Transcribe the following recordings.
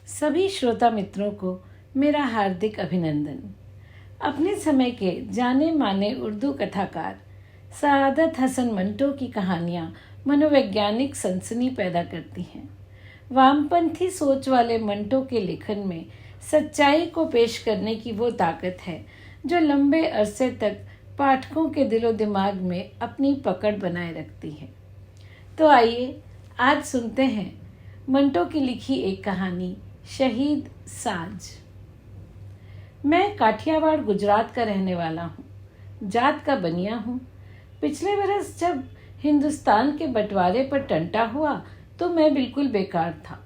सभी श्रोता मित्रों को मेरा हार्दिक अभिनंदन। अपने समय के जाने माने उर्दू कथाकार सआदत हसन मंटो की कहानियाँ मनोवैज्ञानिक सनसनी पैदा करती हैं। वामपंथी सोच वाले मंटो के लेखन में सच्चाई को पेश करने की वो ताकत है जो लंबे अरसे तक पाठकों के दिलो दिमाग में अपनी पकड़ बनाए रखती है। तो आइए आज सुनते हैं मंटो की लिखी एक कहानी, शहीद साज। मैं काठियावाड़ गुजरात का रहने वाला हूँ, जात का बनिया हूँ। पिछले बरस जब हिंदुस्तान के बंटवारे पर टंटा हुआ तो मैं बिल्कुल बेकार था।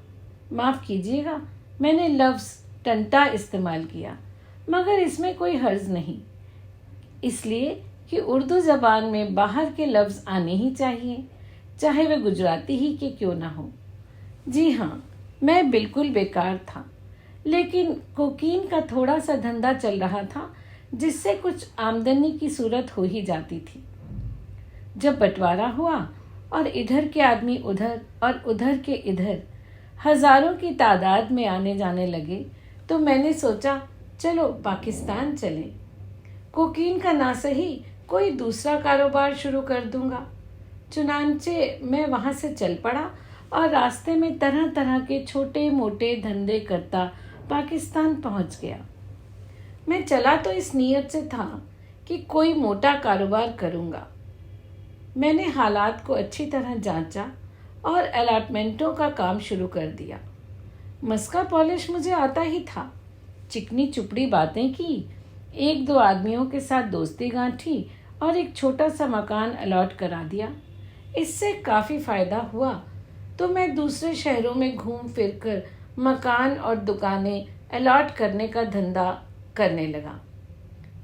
माफ़ कीजिएगा, मैंने लफ्ज़ टंटा इस्तेमाल किया, मगर इसमें कोई हर्ज नहीं, इसलिए कि उर्दू ज़बान में बाहर के लफ्ज़ आने ही चाहिए, चाहे वे गुजराती ही के क्यों ना हो। जी हाँ, मैं बिल्कुल बेकार था, लेकिन कोकीन का थोड़ा सा धंधा चल रहा था जिससे कुछ आमदनी की सूरत हो ही जाती थी। जब बंटवारा हुआ और इधर के आदमी उधर और उधर के इधर हजारों की तादाद में आने जाने लगे तो मैंने सोचा चलो पाकिस्तान चलें। कोकीन का ना सही कोई दूसरा कारोबार शुरू कर दूंगा। चुनांचे मैं वहाँ से चल पड़ा और रास्ते में तरह तरह के छोटे मोटे धंधे करता पाकिस्तान पहुँच गया। मैं चला तो इस नीयत से था कि कोई मोटा कारोबार करूँगा। मैंने हालात को अच्छी तरह जांचा और अलॉटमेंटों का काम शुरू कर दिया। मस्का पॉलिश मुझे आता ही था। चिकनी चुपड़ी बातें की, एक दो आदमियों के साथ दोस्ती गांठी और एक छोटा सा मकान अलॉट करा दिया। इससे काफ़ी फ़ायदा हुआ तो मैं दूसरे शहरों में घूम फिर कर मकान और दुकानें अलॉट करने का धंधा करने लगा।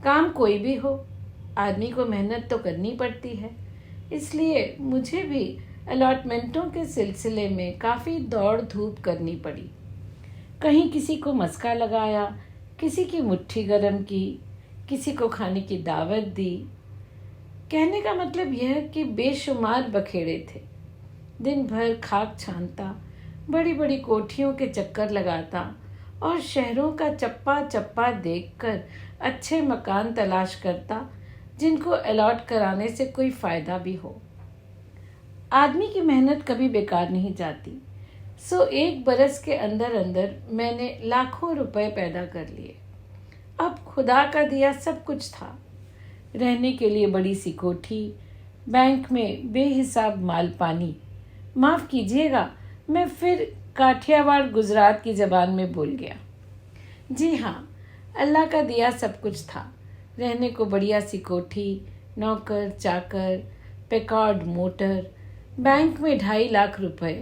काम कोई भी हो, आदमी को मेहनत तो करनी पड़ती है, इसलिए मुझे भी अलॉटमेंटों के सिलसिले में काफ़ी दौड़ धूप करनी पड़ी। कहीं किसी को मस्का लगाया, किसी की मुट्ठी गरम की, किसी को खाने की दावत दी। कहने का मतलब यह कि बेशुमार बखेड़े थे। दिन भर खाक छानता, बड़ी बड़ी कोठियों के चक्कर लगाता और शहरों का चप्पा चप्पा देखकर अच्छे मकान तलाश करता जिनको अलॉट कराने से कोई फ़ायदा भी हो। आदमी की मेहनत कभी बेकार नहीं जाती। सो एक बरस के अंदर अंदर मैंने लाखों रुपए पैदा कर लिए। अब खुदा का दिया सब कुछ था। रहने के लिए बड़ी सी कोठी, बैंक में बेहिसाब माल पानी। माफ़ कीजिएगा, मैं फिर काठियावाड़ गुजरात की ज़बान में बोल गया। जी हाँ, अल्लाह का दिया सब कुछ था। रहने को बढ़िया सी कोठी, नौकर चाकर, पैकॉर्ड मोटर, बैंक में 2.5 लाख रुपए,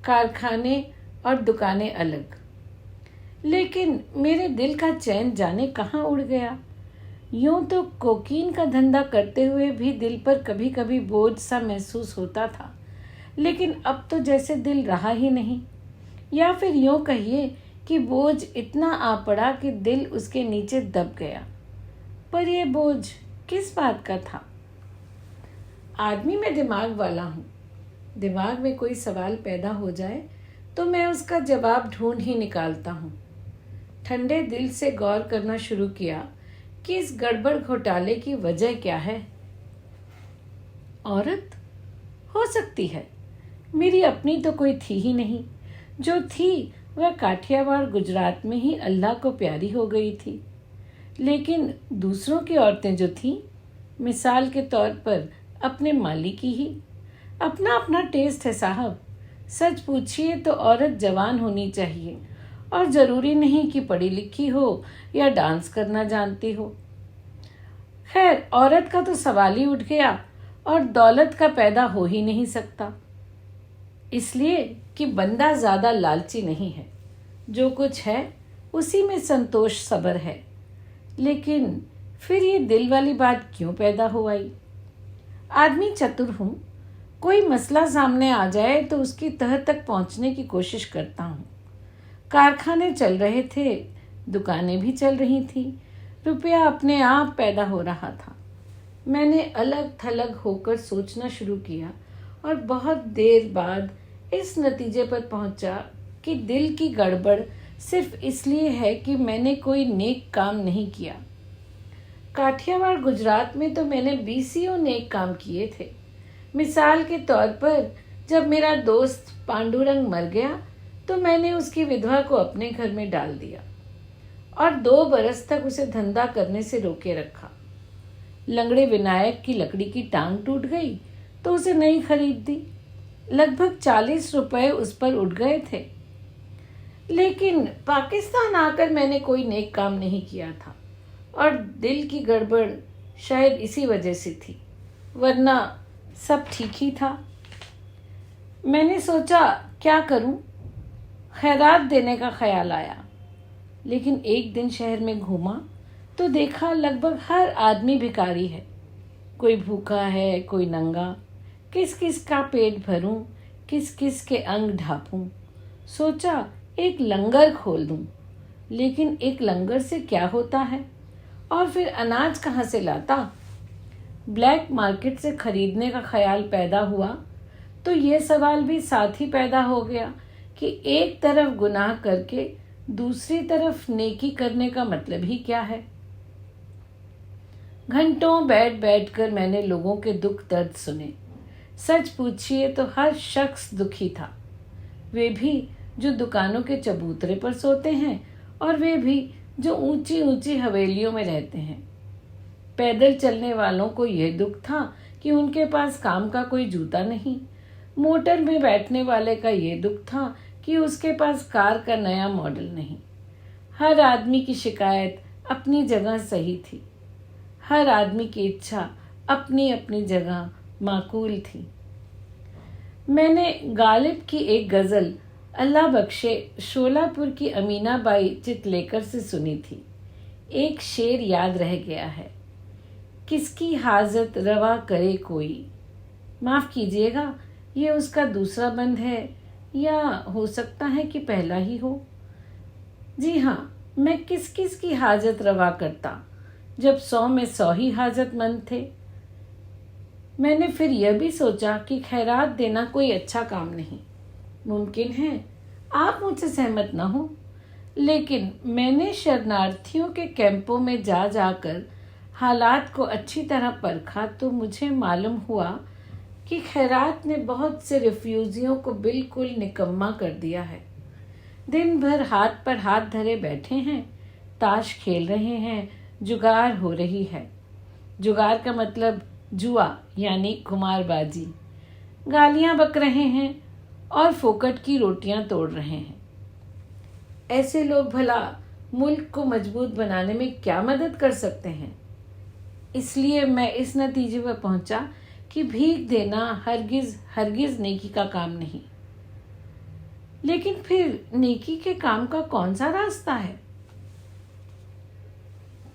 कारखाने और दुकानें अलग। लेकिन मेरे दिल का चैन जाने कहाँ उड़ गया। यूं तो कोकीन का धंधा करते हुए भी दिल पर कभी कभी बोझ सा महसूस होता था, लेकिन अब तो जैसे दिल रहा ही नहीं, या फिर यूं कहिए कि बोझ इतना आ पड़ा कि दिल उसके नीचे दब गया। पर यह बोझ किस बात का था? आदमी में दिमाग वाला हूँ। दिमाग में कोई सवाल पैदा हो जाए तो मैं उसका जवाब ढूंढ ही निकालता हूँ। ठंडे दिल से गौर करना शुरू किया कि इस गड़बड़ घोटाले की वजह क्या है। औरत हो सकती है, मेरी अपनी तो कोई थी ही नहीं। जो थी वह काठियावाड़ गुजरात में ही अल्लाह को प्यारी हो गई थी। लेकिन दूसरों की औरतें जो थीं, मिसाल के तौर पर अपने मालिक की ही। अपना अपना टेस्ट है साहब। सच पूछिए तो औरत जवान होनी चाहिए और ज़रूरी नहीं कि पढ़ी लिखी हो या डांस करना जानती हो। खैर, औरत का तो सवाल ही उठ गया और दौलत का पैदा हो ही नहीं सकता, इसलिए कि बंदा ज़्यादा लालची नहीं है। जो कुछ है उसी में संतोष सब्र है। लेकिन फिर ये दिल वाली बात क्यों पैदा हो आई? आदमी चतुर हूँ। कोई मसला सामने आ जाए तो उसकी तह तक पहुँचने की कोशिश करता हूँ। कारखाने चल रहे थे, दुकानें भी चल रही थी, रुपया अपने आप पैदा हो रहा था। मैंने अलग थलग होकर सोचना शुरू किया और बहुत देर बाद इस नतीजे पर पहुंचा कि दिल की गड़बड़ सिर्फ इसलिए है कि मैंने कोई नेक काम नहीं किया। काठियावाड़ गुजरात में तो मैंने 20 नेक काम किए थे। मिसाल के तौर पर जब मेरा दोस्त पांडुरंग मर गया तो मैंने उसकी विधवा को अपने घर में डाल दिया और 2 बरस तक उसे धंधा करने से रोके रखा। लंगड़े विनायक की लकड़ी की टांग टूट गई तो उसे नहीं खरीद दी। लगभग 40 रुपए उस पर उठ गए थे। लेकिन पाकिस्तान आकर मैंने कोई नेक काम नहीं किया था और दिल की गड़बड़ शायद इसी वजह से थी, वरना सब ठीक ही था। मैंने सोचा क्या करूं? खैरात देने का ख्याल आया। लेकिन एक दिन शहर में घूमा तो देखा लगभग हर आदमी भिखारी है। कोई भूखा है, कोई नंगा। किस किस का पेट भरूं, किस किस के अंग ढांपूं। सोचा एक लंगर खोल दूं। लेकिन एक लंगर से क्या होता है? और फिर अनाज कहाँ से लाता? ब्लैक मार्केट से खरीदने का ख्याल पैदा हुआ तो यह सवाल भी साथ ही पैदा हो गया कि एक तरफ गुनाह करके दूसरी तरफ नेकी करने का मतलब ही क्या है। घंटों बैठ बैठ कर मैंने लोगों के दुख दर्द सुने। सच पूछिए तो हर शख्स दुखी था। वे भी जो दुकानों के चबूतरे पर सोते हैं और वे भी जो ऊंची ऊंची हवेलियों में रहते हैं। पैदल चलने वालों को यह दुख था कि उनके पास काम का कोई जूता नहीं। मोटर में बैठने वाले का यह दुख था कि उसके पास कार का नया मॉडल नहीं। हर आदमी की शिकायत अपनी जगह सही थी। हर आदमी की इच्छा अपनी अपनी जगह माकूल थी। मैंने गालिब की एक गज़ल अल्लाह बख्शे शोलापुर की अमीनाबाई चितलेकर से सुनी थी। एक शेर याद रह गया है, किसकी हाजत रवा करे कोई। माफ़ कीजिएगा, ये उसका दूसरा बंद है या हो सकता है कि पहला ही हो। जी हाँ, मैं किस किस की हाजत रवा करता जब 100 में 100 ही हाजतमंद थे। मैंने फिर यह भी सोचा कि खैरात देना कोई अच्छा काम नहीं। मुमकिन है आप मुझसे सहमत न हो, लेकिन मैंने शरणार्थियों के कैंपों में जा जाकर हालात को अच्छी तरह परखा तो मुझे मालूम हुआ कि खैरात ने बहुत से रिफ्यूजियों को बिल्कुल निकम्मा कर दिया है। दिन भर हाथ पर हाथ धरे बैठे हैं, ताश खेल रहे हैं, जुगार हो रही है। जुगार का मतलब जुआ यानी कुमारबाजी। गालियां बक रहे हैं और फोकट की रोटियां तोड़ रहे हैं। ऐसे लोग भला मुल्क को मजबूत बनाने में क्या मदद कर सकते हैं? इसलिए मैं इस नतीजे पर पहुंचा कि भीख देना हरगिज हरगिज नेकी का काम नहीं। लेकिन फिर नेकी के काम का कौन सा रास्ता है?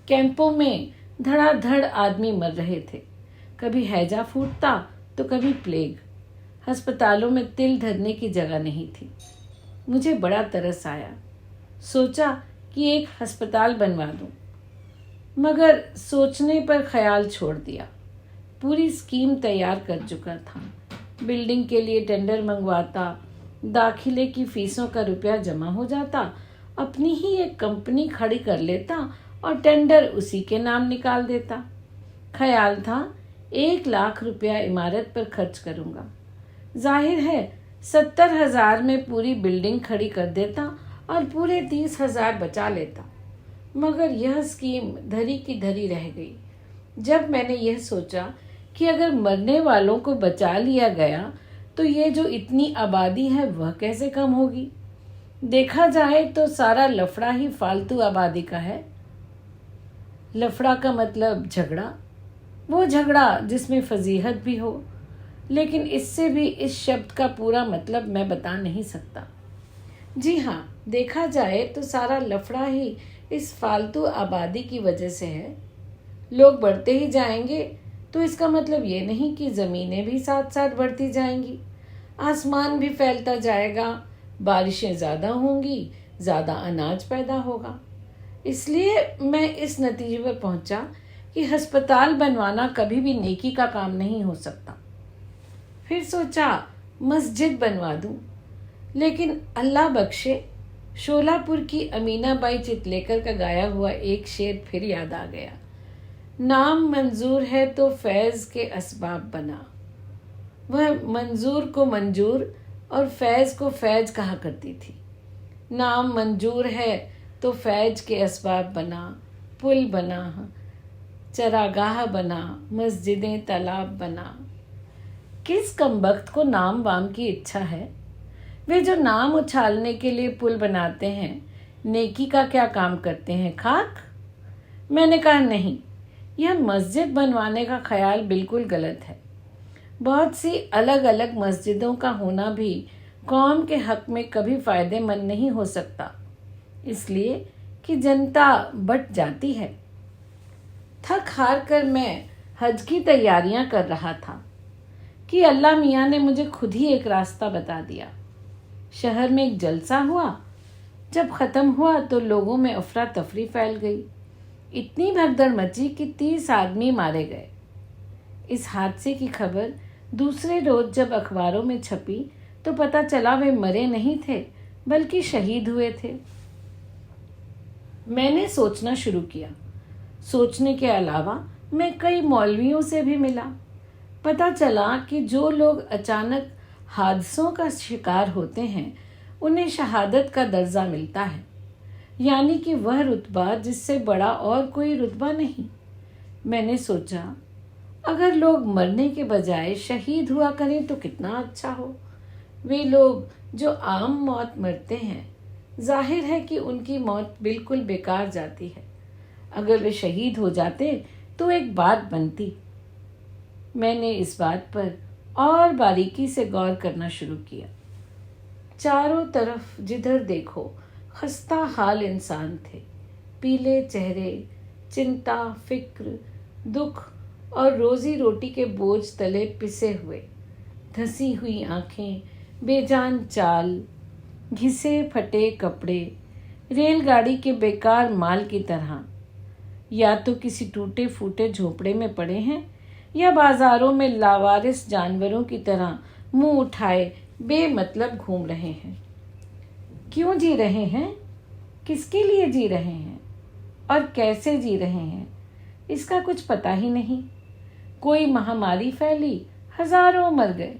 कैंपों में धड़ाधड़ आदमी मर रहे थे। कभी हैजा फूटता तो कभी प्लेग। अस्पतालों में तिल धरने की जगह नहीं थी। मुझे बड़ा तरस आया। सोचा कि एक अस्पताल बनवा दूं, मगर सोचने पर ख्याल छोड़ दिया। पूरी स्कीम तैयार कर चुका था। बिल्डिंग के लिए टेंडर मंगवाता, दाखिले की फीसों का रुपया जमा हो जाता, अपनी ही एक कंपनी खड़ी कर लेता और टेंडर उसी के नाम निकाल देता। ख्याल था 1 लाख रुपया इमारत पर खर्च करूंगा। जाहिर है 70,000 में पूरी बिल्डिंग खड़ी कर देता और पूरे 30,000 बचा लेता। मगर यह स्कीम धरी की धरी रह गई। जब मैंने यह सोचा कि अगर मरने वालों को बचा लिया गया तो ये जो इतनी आबादी है वह कैसे कम होगी। देखा जाए तो सारा लफड़ा ही फालतू आबादी का है। लफड़ा का मतलब झगड़ा, वो झगड़ा जिसमें फजीहत भी हो। लेकिन इससे भी इस शब्द का पूरा मतलब मैं बता नहीं सकता। जी हाँ, देखा जाए तो सारा लफड़ा ही इस फालतू आबादी की वजह से है। लोग बढ़ते ही जाएंगे तो इसका मतलब ये नहीं कि ज़मीनें भी साथ साथ बढ़ती जाएंगी। आसमान भी फैलता जाएगा, बारिशें ज़्यादा होंगी, ज़्यादा अनाज पैदा होगा। इसलिए मैं इस नतीजे पर पहुंचा कि अस्पताल बनवाना कभी भी नेकी का काम नहीं हो सकता। फिर सोचा मस्जिद बनवा दूं, लेकिन अल्लाह बख्शे शोलापुर की अमीनाबाई चितलेकर का गाया हुआ एक शेर फिर याद आ गया। नाम मंजूर है तो फैज़ के असबाब बना। वह मंजूर को मंजूर और फैज़ को फैज़ कहा करती थी। नाम मंजूर है तो फैज़ के असबाब बना, पुल बना, चरागाह बना, मस्जिदें तालाब बना। किस कमबख्त को नाम वाम की इच्छा है? वे जो नाम उछालने के लिए पुल बनाते हैं, नेकी का क्या काम करते हैं? खाक? मैंने कहा नहीं, यह मस्जिद बनवाने का ख्याल बिल्कुल गलत है। बहुत सी अलग अलग मस्जिदों का होना भी कौम के हक में कभी फ़ायदेमंद नहीं हो सकता, इसलिए कि जनता बट जाती है। थक हार कर मैं हज की तैयारियां कर रहा था कि अल्लाह मियाँ ने मुझे खुद ही एक रास्ता बता दिया। शहर में एक जलसा हुआ। जब ख़त्म हुआ तो लोगों में अफरा तफरी फैल गई। इतनी भगदड़ मची कि 30 आदमी मारे गए। इस हादसे की खबर दूसरे रोज जब अखबारों में छपी तो पता चला वे मरे नहीं थे बल्कि शहीद हुए थे। मैंने सोचना शुरू किया। सोचने के अलावा मैं कई मौलवियों से भी मिला। पता चला कि जो लोग अचानक हादसों का शिकार होते हैं उन्हें शहादत का दर्जा मिलता है, यानी कि वह रुतबा जिससे बड़ा और कोई रुतबा नहीं। मैंने सोचा अगर लोग मरने के बजाय शहीद हुआ करें तो कितना अच्छा हो। वे लोग जो आम मौत मरते हैं, जाहिर है कि उनकी मौत बिल्कुल बेकार जाती है। अगर वे शहीद हो जाते तो एक बात बनती। मैंने इस बात पर और बारीकी से गौर करना शुरू किया। चारों तरफ जिधर देखो खस्ता हाल इंसान थे। पीले चेहरे, चिंता, फिक्र, दुख और रोजी रोटी के बोझ तले पिसे हुए, धसी हुई आंखें, बेजान चाल, घिसे फटे कपड़े, रेलगाड़ी के बेकार माल की तरह। या तो किसी टूटे फूटे झोपड़े में पड़े हैं या बाजारों में लावारिस जानवरों की तरह मुंह उठाए बेमतलब घूम रहे हैं। क्यों जी रहे हैं? किसके लिए जी रहे हैं? और कैसे जी रहे हैं? इसका कुछ पता ही नहीं। कोई महामारी फैली, हजारों मर गए,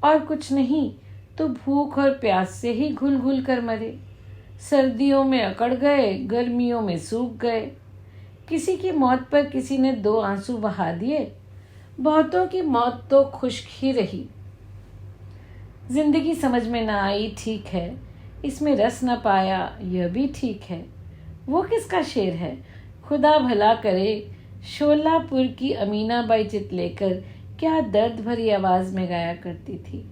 और कुछ नहीं तो भूख और प्यास से ही घुल घुल कर मरे। सर्दियों में अकड़ गए, गर्मियों में सूख गए। किसी की मौत पर किसी ने 2 आंसू बहा दिए। बहुतों की मौत तो खुश्क ही रही। जिंदगी समझ में ना आई, ठीक है। इसमें रस न पाया, यह भी ठीक है। वो किसका शेर है? खुदा भला करे। शोलापुर की अमीनाबाई चितलेकर क्या दर्द भरी आवाज में गाया करती थी।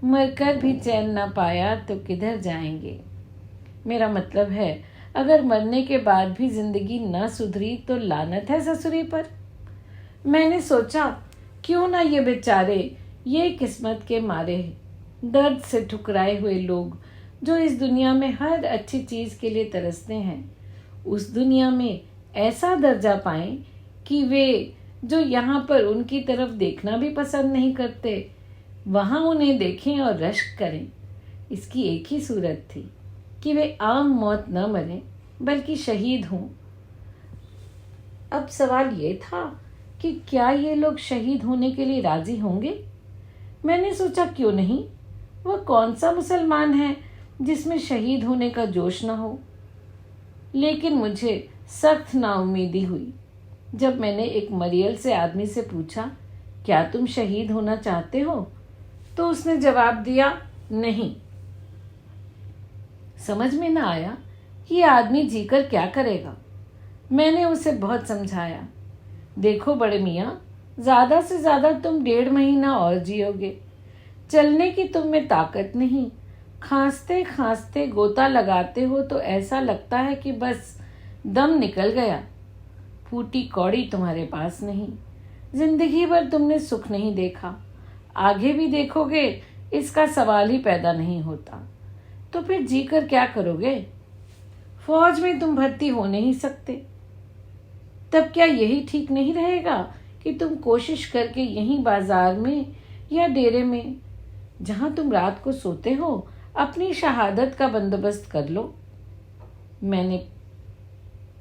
मरकर भी चैन न पाया तो किधर जाएंगे। मेरा मतलब है, अगर मरने के बाद भी जिंदगी न सुधरी तो लानत है ससुरी पर। मैंने सोचा क्यों ना ये बेचारे, ये किस्मत के मारे दर्द से ठुकराए हुए लोग जो इस दुनिया में हर अच्छी चीज के लिए तरसते हैं, उस दुनिया में ऐसा दर्जा पाएं कि वे जो यहाँ पर उनकी तरफ देखना भी पसंद नहीं करते, वहां उन्हें देखें और रश्क करें। इसकी एक ही सूरत थी कि वे आम मौत न मरें बल्कि शहीद हों। अब सवाल ये था कि क्या ये लोग शहीद होने के लिए राजी होंगे? मैंने सोचा क्यों नहीं। वह कौन सा मुसलमान है जिसमें शहीद होने का जोश न हो। लेकिन मुझे सख्त नाउमीदी हुई जब मैंने एक मरियल से आदमी से पूछा, क्या तुम शहीद होना चाहते हो? तो उसने जवाब दिया, नहीं। समझ में ना आया कि ये आदमी जीकर क्या करेगा। मैंने उसे बहुत समझाया, देखो बड़े मियाँ, ज्यादा से ज्यादा तुम 1.5 महीना और जियोगे। चलने की तुम में ताकत नहीं। खांसते खांसते गोता लगाते हो तो ऐसा लगता है कि बस दम निकल गया। फूटी कौड़ी तुम्हारे पास नहीं। जिंदगी भर तुमने सुख नहीं देखा, आगे भी देखोगे इसका सवाल ही पैदा नहीं होता। तो फिर जीकर क्या करोगे? फौज में तुम भर्ती हो नहीं सकते। तब क्या यही ठीक नहीं रहेगा कि तुम कोशिश करके यहीं बाजार में या डेरे में, जहां तुम रात को सोते हो, अपनी शहादत का बंदोबस्त कर लो, मैंने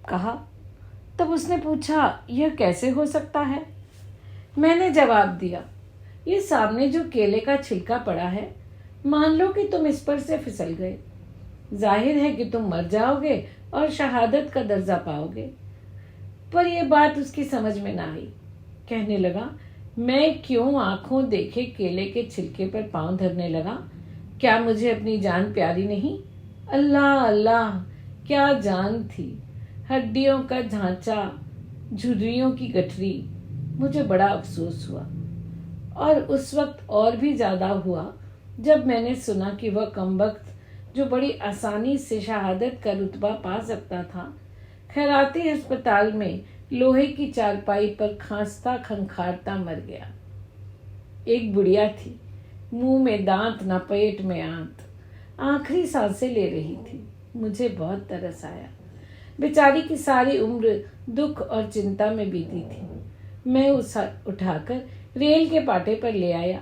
कहा। तब उसने पूछा, यह कैसे हो सकता है? मैंने जवाब दिया, ये सामने जो केले का छिलका पड़ा है, मान लो कि तुम इस पर से फिसल गए। जाहिर है कि तुम मर जाओगे और शहादत का दर्जा पाओगे। पर यह बात उसकी समझ में ना आई। कहने लगा, मैं क्यों आंखों देखे केले के छिलके पर पांव धरने लगा? क्या मुझे अपनी जान प्यारी नहीं? अल्लाह अल्लाह, क्या जान थी! हड्डियों का ढांचा, झुर्रियों की गठरी। मुझे बड़ा अफसोस हुआ, और उस वक्त और भी ज्यादा हुआ जब मैंने सुना कि वह कमबख्त जो बड़ी आसानी से शहादत का रुतबा पा सकता था, खैराती अस्पताल में लोहे की चारपाई पर खांसता खंखारता मर गया। एक बुढ़िया थी, मुंह में दांत न पेट में आंत, आखिरी सांसें ले रही थी। मुझे बहुत तरस आया। बेचारी की सारी उम्र दुख और चिंता में बीती थी। मैं उसे उठाकर रेल के पाटे पर ले आया।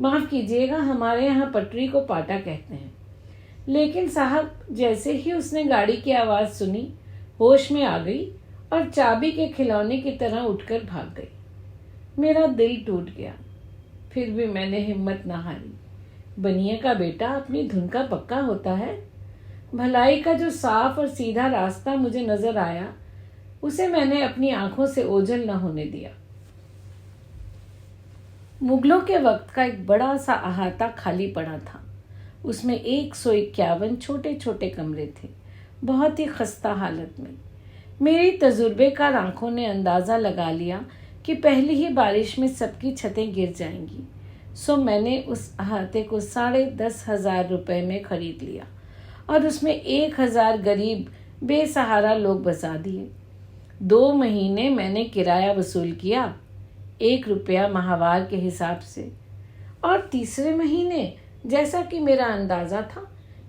माफ कीजिएगा, हमारे यहाँ पटरी को पाटा कहते हैं। लेकिन साहब, जैसे ही उसने गाड़ी की आवाज़ सुनी, होश में आ गई और चाबी के खिलौने की तरह उठकर भाग गई। मेरा दिल टूट गया। फिर भी मैंने हिम्मत न हारी। बनिए का बेटा अपनी धुन का पक्का होता है। भलाई का जो साफ और सीधा रास्ता मुझे नजर आया, उसे मैंने अपनी आंखों से ओझल न होने दिया। मुगलों के वक्त का एक बड़ा सा अहाता खाली पड़ा था। उसमें 151 छोटे छोटे कमरे थे, बहुत ही खस्ता हालत में। मेरी तजुर्बेकार आंखों ने अंदाज़ा लगा लिया कि पहली ही बारिश में सबकी छतें गिर जाएंगी। सो मैंने उस अहाते को 10,500 रुपये में खरीद लिया और उसमें 1,000 गरीब बेसहारा लोग बसा दिए। 2 महीने मैंने किराया वसूल किया, 1 रुपया माहवार के हिसाब से। और तीसरे महीने, जैसा कि मेरा अंदाज़ा था,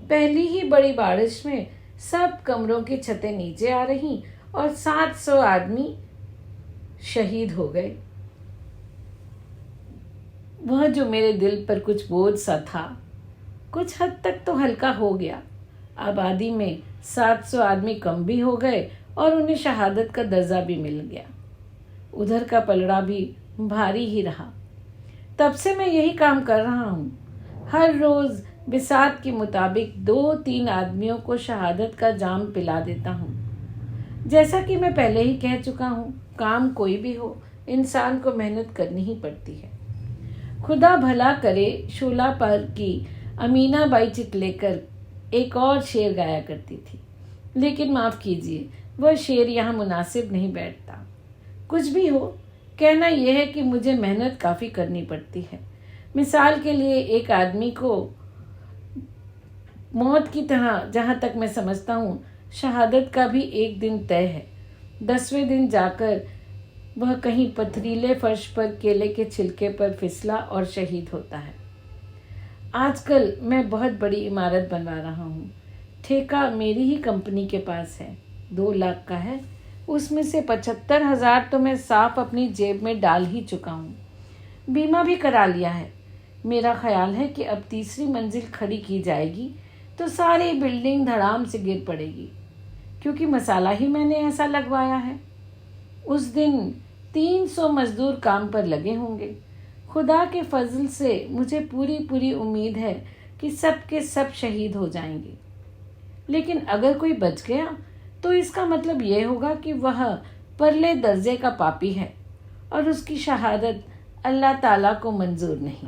पहली ही बड़ी बारिश में सब कमरों की छतें नीचे आ रहीं और 700 आदमी शहीद हो गए। वह जो मेरे दिल पर कुछ बोझ सा था, कुछ हद तक तो हल्का हो गया। आबादी में 700 आदमी कम भी हो गए और उन्हें शहादत का दर्जा भी मिल गया। उधर का पलड़ा भी भारी ही रहा। तब से मैं यही काम कर रहा हूँ। हर रोज़ बिसात के मुताबिक 2-3 आदमियों को शहादत का जाम पिला देता हूँ। जैसा कि मैं पहले ही कह चुका हूँ, काम कोई भी हो, इंसान को मेहनत करनी ही पड़ती है। खुदा भला करे, शोला पर की अमीना बाई चितलेकर एक और शेर गाया करती थी, लेकिन माफ़ कीजिए, वह शेर यहाँ मुनासिब नहीं बैठता। कुछ भी हो, कहना यह है कि मुझे मेहनत काफ़ी करनी पड़ती है। मिसाल के लिए, एक आदमी को मौत की तरह, जहाँ तक मैं समझता हूँ, शहादत का भी एक दिन तय है। 10वें दिन जाकर वह कहीं पथरीले फर्श पर केले के छिलके पर फिसला और शहीद होता है। आजकल मैं बहुत बड़ी इमारत बनवा रहा हूँ। ठेका मेरी ही कंपनी के पास है, 2 लाख का है। उसमें से 75,000 तो मैं साफ अपनी जेब में डाल ही चुका हूँ। बीमा भी करा लिया है। मेरा ख्याल है कि अब 3री मंजिल खड़ी की जाएगी तो सारी बिल्डिंग धड़ाम से गिर पड़ेगी, क्योंकि मसाला ही मैंने ऐसा लगवाया है। उस दिन 300 मजदूर काम पर लगे होंगे। खुदा के फजल से मुझे पूरी उम्मीद है कि सब के सब शहीद हो जाएंगे। लेकिन अगर कोई बच गया तो इसका मतलब यह होगा कि वह परले दर्जे का पापी है और उसकी शहादत अल्लाह ताला को मंजूर नहीं।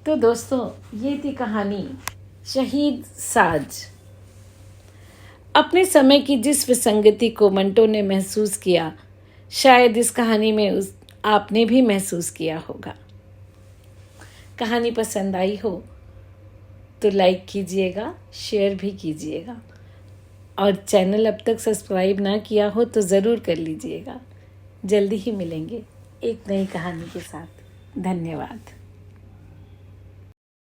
तो दोस्तों, ये थी कहानी शहीद साज। अपने समय की जिस विसंगति को मंटो ने महसूस किया, शायद इस कहानी में आपने भी महसूस किया होगा। कहानी पसंद आई हो तो लाइक कीजिएगा, शेयर भी कीजिएगा, और चैनल अब तक सब्सक्राइब ना किया हो तो ज़रूर कर लीजिएगा। जल्दी ही मिलेंगे एक नई कहानी के साथ। धन्यवाद।